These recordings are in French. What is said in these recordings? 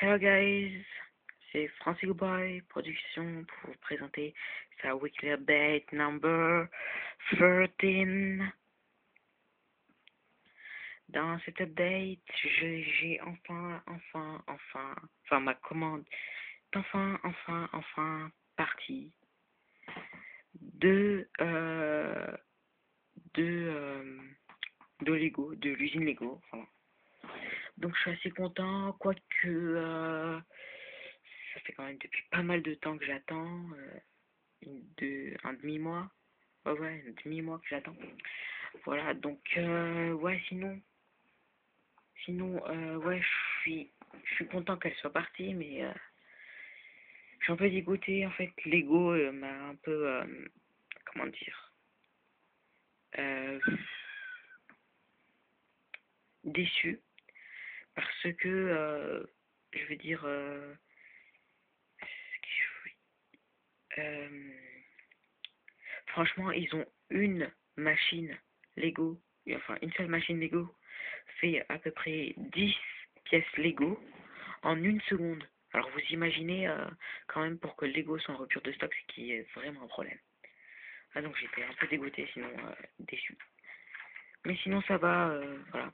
Hello guys, c'est Francis Boy Production pour vous présenter sa weekly update number 13. Dans cette update, j'ai enfin ma commande est enfin partie de Lego, de l'usine Lego. Voilà. Donc je suis assez content, quoique ça fait quand même depuis pas mal de temps que j'attends, un demi-mois, ouais, un demi-mois que j'attends. Voilà, donc ouais, sinon, ouais, je suis content qu'elle soit partie, mais je suis un peu dégoûté. En fait, Lego m'a un peu, comment dire, déçu, parce que, je veux dire, franchement, ils ont une machine Lego, enfin une seule machine Lego, fait à peu près 10 pièces Lego en une seconde. Alors vous imaginez quand même pour que le Lego soit en rupture de stock, ce qui est vraiment un problème. Ah donc j'étais un peu dégoûté, sinon déçu. Mais sinon ça va, voilà.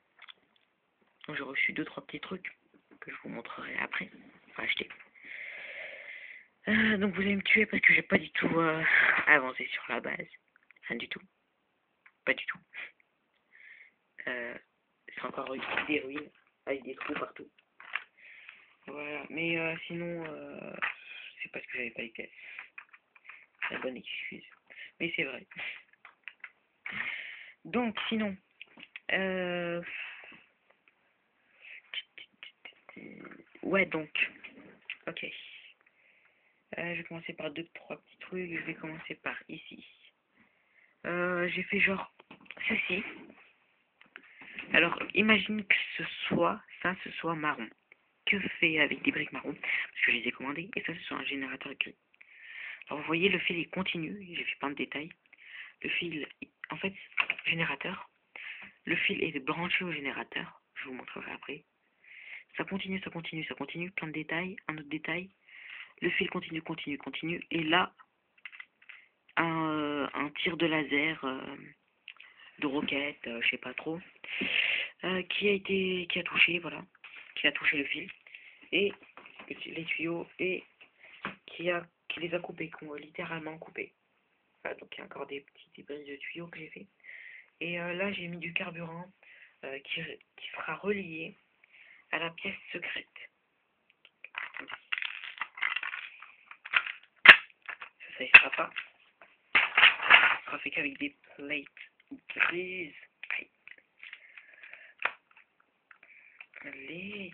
Donc j'ai reçu 2-3 petits trucs que je vous montrerai après. Enfin acheter. Donc vous allez me tuer parce que j'ai pas du tout avancé sur la base. Rien du tout. Pas du tout. C'est encore des ruines avec des trous partout. Voilà, mais sinon, c'est parce que j'avais pas les pièces. C'est la bonne excuse. Mais c'est vrai. Donc, sinon, ouais, donc, ok. Je vais commencer par 2-3 petits trucs. Je vais commencer par ici. J'ai fait genre ceci. Alors, imagine que ce soit marron. Que fait avec des briques marron? Parce que je les ai commandées. Et ça, ce soit un générateur gris. Alors, vous voyez, le fil est continu. J'ai fait plein de détails. Le fil, en fait, générateur. Le fil est branché au générateur. Je vous montrerai après. Ça continue. Plein de détails. Un autre détail. Le fil continue. Et là, un tir de laser, de roquette, je sais pas trop, qui a touché, voilà, qui a touché le fil et les tuyaux et qui les a coupés, qui ont littéralement coupé. Voilà, donc il y a encore des petits débris de tuyaux que j'ai fait. Et là j'ai mis du carburant qui sera relié à la pièce secrète. Ça y sera pas. Ça sera fait qu'avec des plates grises. Allez.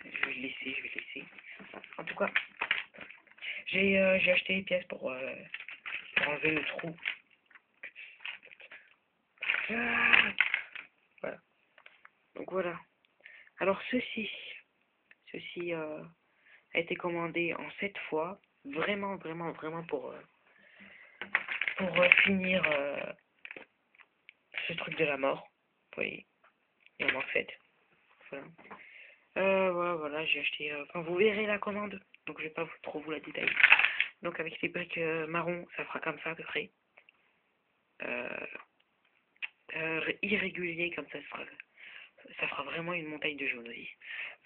Je vais le laisser. En tout cas, j'ai acheté les pièces pour enlever le trou. Voilà. Donc voilà. Alors ceci a été commandé en 7 fois. Vraiment pour finir ce truc de la mort. Vous voyez. Il en manque 7. Voilà. Voilà, j'ai acheté. Enfin, vous verrez la commande. Donc je vais pas trop vous la détailler. Donc avec les briques marron, ça fera comme ça à peu près. Irrégulier comme ça fera vraiment une montagne de jaune aussi.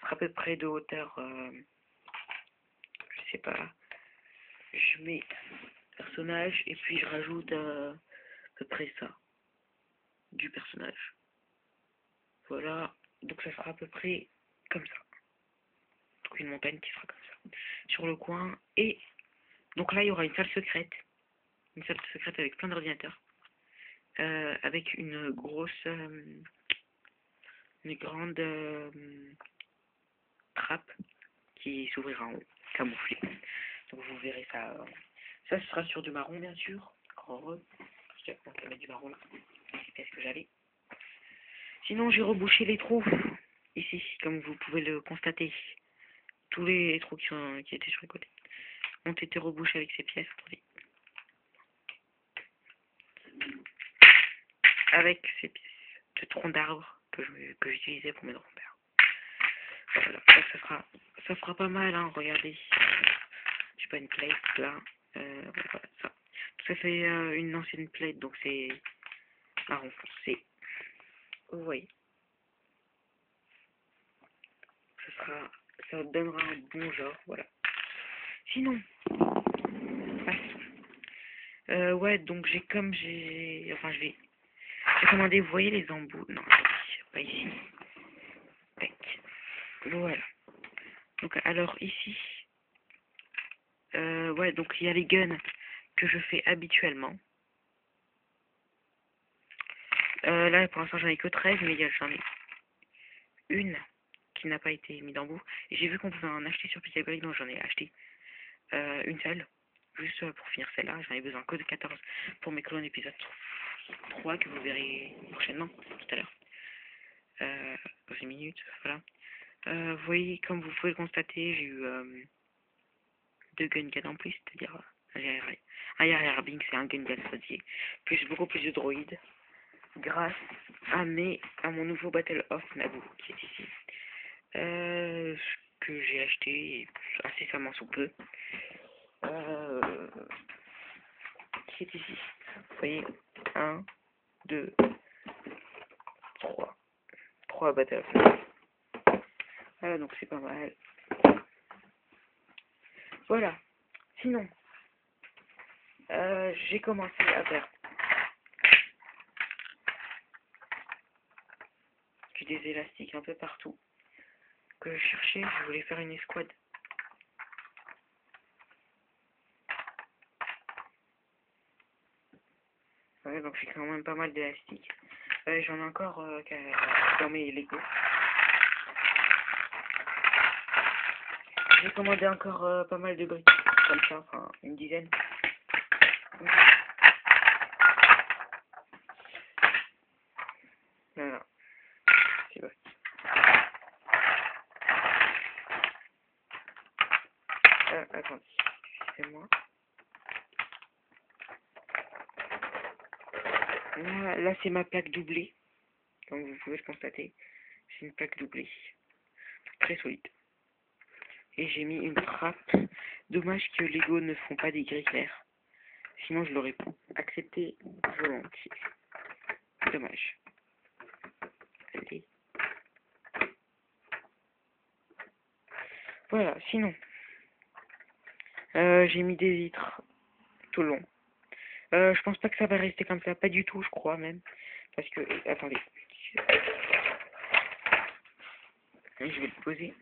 Ça fera à peu près de hauteur, je sais pas. Je mets personnage et puis je rajoute à peu près ça du personnage. Voilà, donc ça sera à peu près comme ça. Donc une montagne qui sera comme ça sur le coin. Et donc là il y aura une salle secrète avec plein d'ordinateurs, avec une grande trappe qui s'ouvrira en haut, camouflée. Donc vous verrez ça. Ça, ce sera sur du marron, bien sûr. Encore heureux. Je vais mettre du marron là. C'est ce que j'avais. Sinon, j'ai rebouché les trous. Ici, comme vous pouvez le constater. Tous les trous qui étaient sur les côtés ont été rebouchés avec ces pièces. Attendez. Avec ces pièces de troncs d'arbres que j'utilisais pour mes repères. Voilà, ça fera pas mal, hein, regardez. J'ai pas une plate là. Voilà, ça. Ça fait une ancienne plate, donc c'est à renforcer. Vous voyez. Ça donnera un bon genre, voilà. Sinon, passons. Ouais, donc j'ai commandé, vous voyez les embouts, non, pas ici. Tac. Voilà. Donc alors ici, ouais, donc il y a les guns que je fais habituellement. Là, pour l'instant, j'en ai que 13, mais j'en ai une qui n'a pas été mise d'embout. Et j'ai vu qu'on pouvait en acheter sur Pixelbrick, donc j'en ai acheté une seule. Juste pour finir celle-là, j'en ai besoin que de 14 pour mes clones épisode 3 que vous verrez prochainement, tout à l'heure. Dans une minute, voilà. Vous voyez, comme vous pouvez le constater, j'ai eu 2 gun gun en plus, c'est-à-dire un Yar Binks et un gun gun Sodier, plus beaucoup plus de droïdes, grâce à mon nouveau Battle of Naboo qui est ici, que j'ai acheté incessamment sous peu, qui est ici. Vous voyez, 1, 2, 3 Battle of Naboo. Voilà, donc c'est pas mal. Voilà. Sinon, j'ai commencé à faire des élastiques un peu partout que je cherchais. Je voulais faire une escouade. Ouais, donc j'ai quand même pas mal d'élastiques. J'en ai encore dans mes Lego. J'ai commandé encore pas mal de briques, comme ça, enfin une dizaine. Voilà, c'est vrai. Attendez, excusez-moi. Là c'est ma plaque doublée, comme vous pouvez le constater. C'est une plaque doublée, très solide. Et j'ai mis une trappe. Dommage que Lego ne font pas des grilles claires. Sinon je l'aurais accepté volontiers. Dommage. Allez. Voilà, sinon. J'ai mis des vitres tout le long. Je pense pas que ça va rester comme ça, pas du tout, je crois même. Parce que, attendez. Je vais le poser.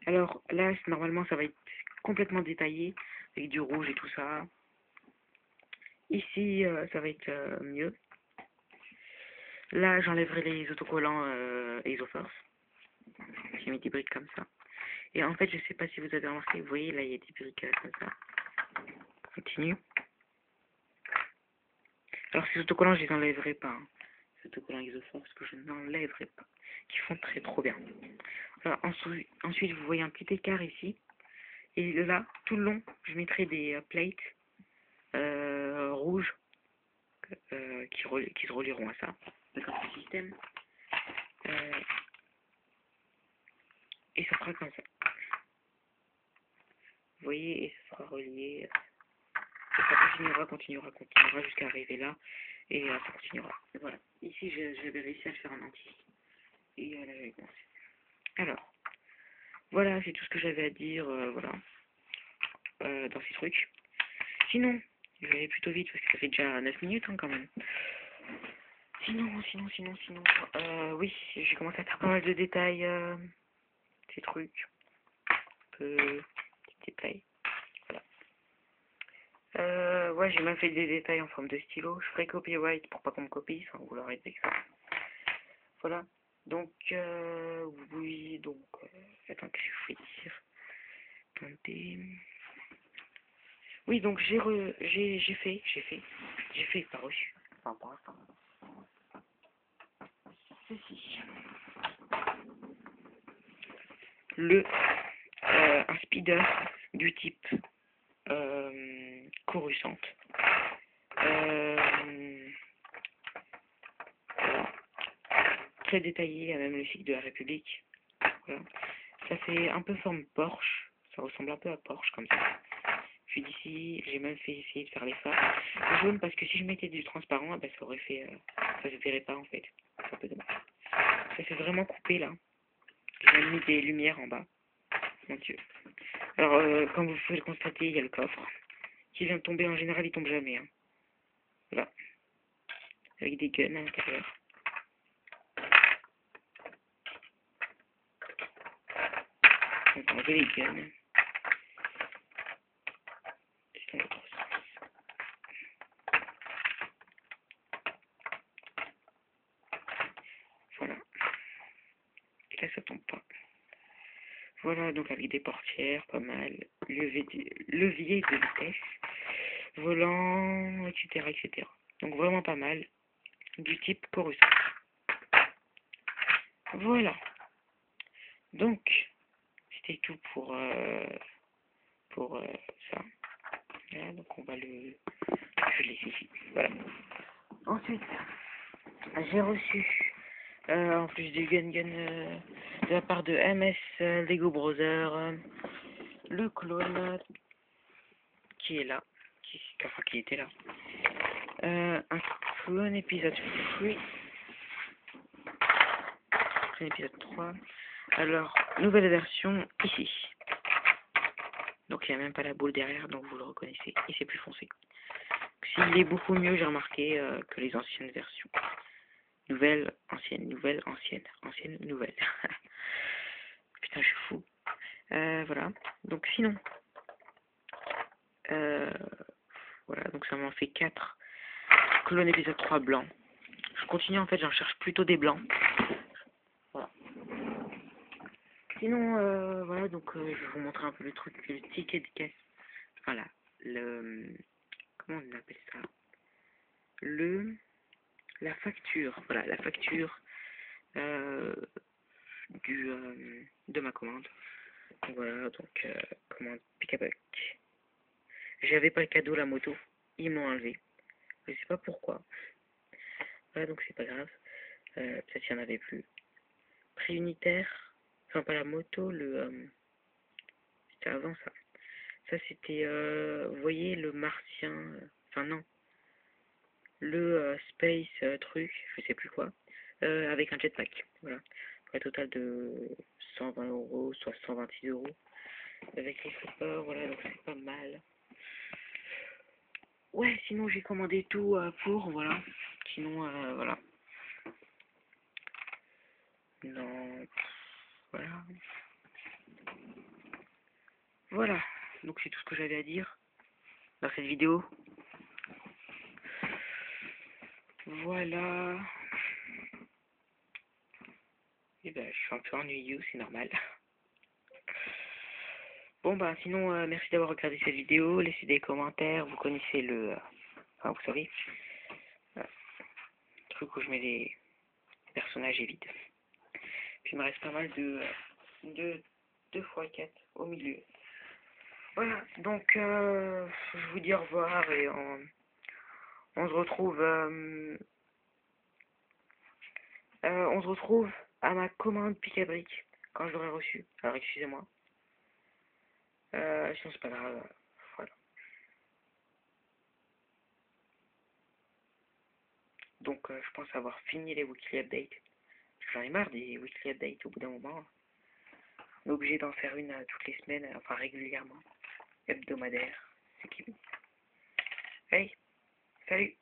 Alors là, normalement, ça va être complètement détaillé, avec du rouge et tout ça. Ici, ça va être mieux. Là, j'enlèverai les autocollants Isoforce. J'ai mis des briques comme ça. Et en fait, je sais pas si vous avez remarqué, vous voyez, là, il y a des briques comme ça. Continue. Alors, ces autocollants, je les enlèverai pas. Hein. Ces autocollants Isoforce que je n'enlèverai pas. Qui font trop bien. Alors, ensuite, vous voyez un petit écart ici. Et là, tout le long, je mettrai des plates rouges qui se relieront à ça. D'accord, ce système. Et ça fera comme ça. Vous voyez, et ça sera relié. Et ça continuera jusqu'à arriver là. Et ça continuera. Et voilà. Ici, j'avais réussi à le faire en entier. Et là, j'avais commencé. Alors, voilà, c'est tout ce que j'avais à dire, voilà, dans ces trucs. Sinon, je vais aller plutôt vite parce que ça fait déjà 9 minutes hein, quand même. Sinon, oui, j'ai commencé à faire pas mal de détails, ces trucs, petits détails, voilà. Ouais, j'ai même fait des détails en forme de stylo. Je ferai copyright pour pas qu'on me copie, sans vouloir être vexant. Voilà. Donc, oui, donc, attends, que je vais dire. Attendez. Oui, donc j'ai fait, pas reçu. Enfin, pour l'instant. Ceci. Un speeder du type Coruscant. Voilà. très détaillé, il y a même le cycle de la République. Voilà. Ça fait un peu forme Porsche, ça ressemble un peu à Porsche comme ça. Puis d'ici, j'ai même fait essayer de faire les phares jaune parce que si je mettais du transparent, bah, ça aurait fait, ça se verrait pas en fait. C'est un peu dommage. Ça fait vraiment coupé là. J'ai même mis des lumières en bas. Mon Dieu. Alors, comme vous pouvez le constater, il y a le coffre qui vient de tomber. En général, il tombe jamais. Hein. Voilà. Avec des guns à l'intérieur. Donc, on enlever les guns. Voilà. Et là, ça tombe pas. Voilà, donc avec des portières, pas mal. Levier de vitesse. Volant, etc., etc. Donc vraiment pas mal. Du type Coruscant. Voilà. Donc, c'était tout pour ça. Voilà, donc on va le... Je laisse ici. Voilà. Ensuite, j'ai reçu, en plus du Gun de la part de MS Lego Brothers, le clone qui est là, qui était là. Un clone épisode free. Épisode 3. Alors, nouvelle version ici. Donc il n'y a même pas la boule derrière, donc vous le reconnaissez. Et c'est plus foncé. Il est beaucoup mieux, j'ai remarqué, que les anciennes versions. Nouvelle, ancienne, nouvelle. Putain, je suis fou. Voilà. Donc sinon, voilà, donc ça m'en fait 4. Clone épisode 3 blanc. Je continue, en fait, j'en cherche plutôt des blancs. Voilà. Sinon, voilà, donc je vais vous montrer un peu le truc, le ticket de caisse. Voilà, comment on appelle ça? La facture, voilà, la facture de ma commande. Voilà, donc commande pick-up. J'avais pas le cadeau, la moto, ils m'ont enlevé. Je sais pas pourquoi. Voilà, donc c'est pas grave. Peut-être qu'il y en avait plus. Prix unitaire, enfin pas la moto, c'était avant ça. Ça c'était, vous voyez, le martien, enfin non, le space truc, je sais plus quoi, avec un jetpack. Voilà, pour un total de 120 €, soit 126 €. Avec les flippers, voilà, donc c'est pas mal. Ouais, sinon j'ai commandé tout pour, voilà. Sinon, voilà. Non, voilà. Voilà, donc c'est tout ce que j'avais à dire dans cette vidéo. Voilà. Et ben, je suis un peu ennuyeux, c'est normal. Bon, bah, sinon, merci d'avoir regardé cette vidéo. Laissez des commentaires. Vous connaissez enfin, vous savez. Le truc où je mets des personnages et vide. Puis il me reste pas mal de 2x4 au milieu. Voilà, donc, je vous dis au revoir et on se retrouve. On se retrouve à ma commande pic-à-bric quand je l'aurai reçue. Alors, excusez-moi. Sinon, c'est pas grave. Voilà. Donc, je pense avoir fini les weekly updates. J'en ai marre des weekly updates au bout d'un moment. On est obligé d'en faire une toutes les semaines, enfin régulièrement. Hebdomadaire. C'est qui. Hey, salut!